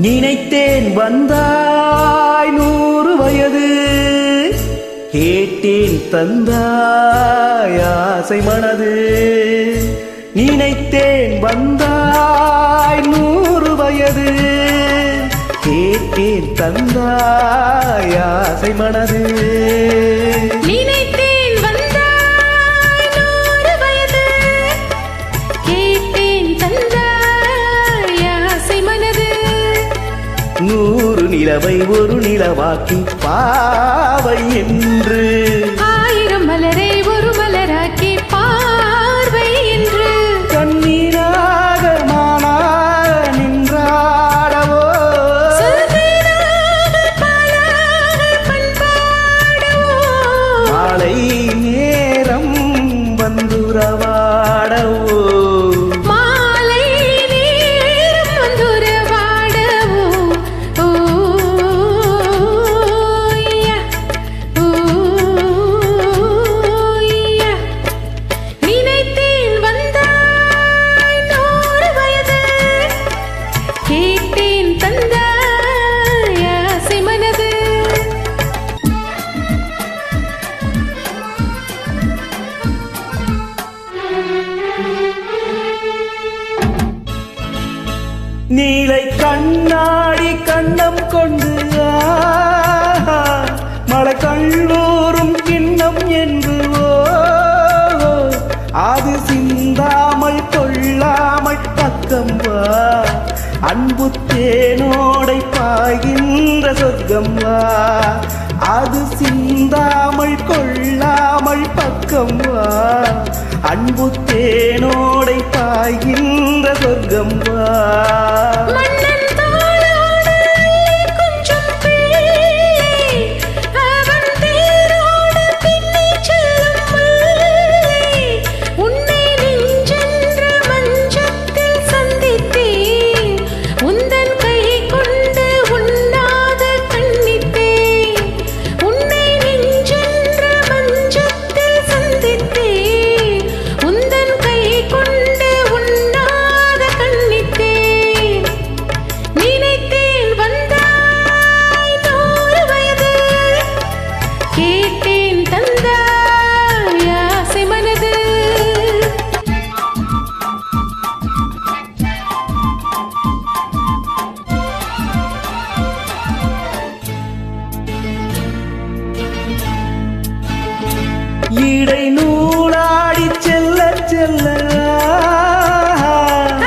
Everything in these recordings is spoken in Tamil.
நினைத்தேன் வந்தாய் 100 வயது, கேட்டேன் தந்தாய் ஆசை மனது. நினைத்தேன் வந்தாய் 100 வயது, கேட்டேன் தந்தாய் ஆசை மனது. நினைத்தேன் வந்தாய் 100 வயது, கேட்டேன் தந்தாய் ஆசை மனது. 100 நிலவை ஒரு நிலவாக்கி பாவை என்று, 1000 மலரை ஒரு மலராக்கி பார்வை என்று, கண்ணீராக நானாக நின்றாடவோ, சுதேனாக பாலாக பண்பாடவோ, மாலை நேரம் வந்துறவாடவோ, மாலை நேரம் வந்துறவாடவோ. ஓய்யா, ஓய்யா. நினைத்தேன் வந்தாய் 100 வயது, கேட்டேன் தந்தாய் ஆசை மனது. நீலை கண்ணாடி கண்ணம் கொண்டு மழை கல்லூரும் கிண்ணம் என்று, அது சிந்தாமல் கொள்ளாமல் பக்கம் வா, அன்பு தேனோடை பாய்கின்ற சொர்க்கம் வா, அது சிந்தாமல் கொள்ளாமல் பக்கம் வா, அன்பு தேனோடை பாய்கின்ற சொர்க்கம் வா. மன்னன் தோளோடு கொஞ்சம் பிள்ளை, அவன் தேரோடு பின்னிச் செல்லும் முல்லை. உன்னை நெஞ்சென்ற மஞ்சத்தில் சந்தித்தேன், உந்தன் கை கொண்டு உண்ணாத கண்ணித்தேன். உன்னை நெஞ்சென்ற மஞ்சத்தில் சந்தித்தேன், உந்தன் கை கொண்டு உண்ணாத கண்ணித்தேன். நினைத்தேன் வந்தாய் 100 வயது, கேட்டேன் தந்தாய் ஆசை மனது. இடை நூலாடி செல்ல செல்ல,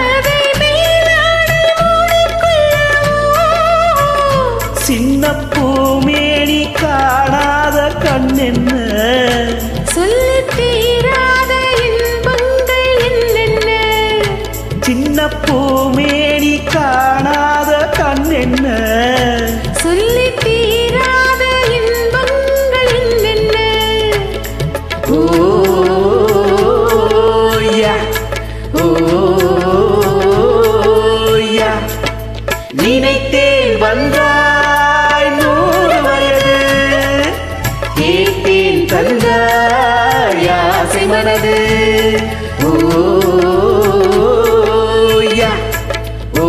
அதை மேலாடை மூடிக்கொள்ளவோ, சின்ன பூமேனி காணாத கண்ணென்ன, சொல்லித் தீராத இன்பங்கள் என்னென்ன. சின்ன பூமேனி காணாத கண்ணென்ன, சொல்லித் தீராத இன்பங்கள் என்னென்ன. ஓய்யா ஓய்யா. நினைத்தேன் வந்தாய் 100 வயது, கேட்டேன் தந்தாய் ஆசை மனது. ஓய்யா ஓ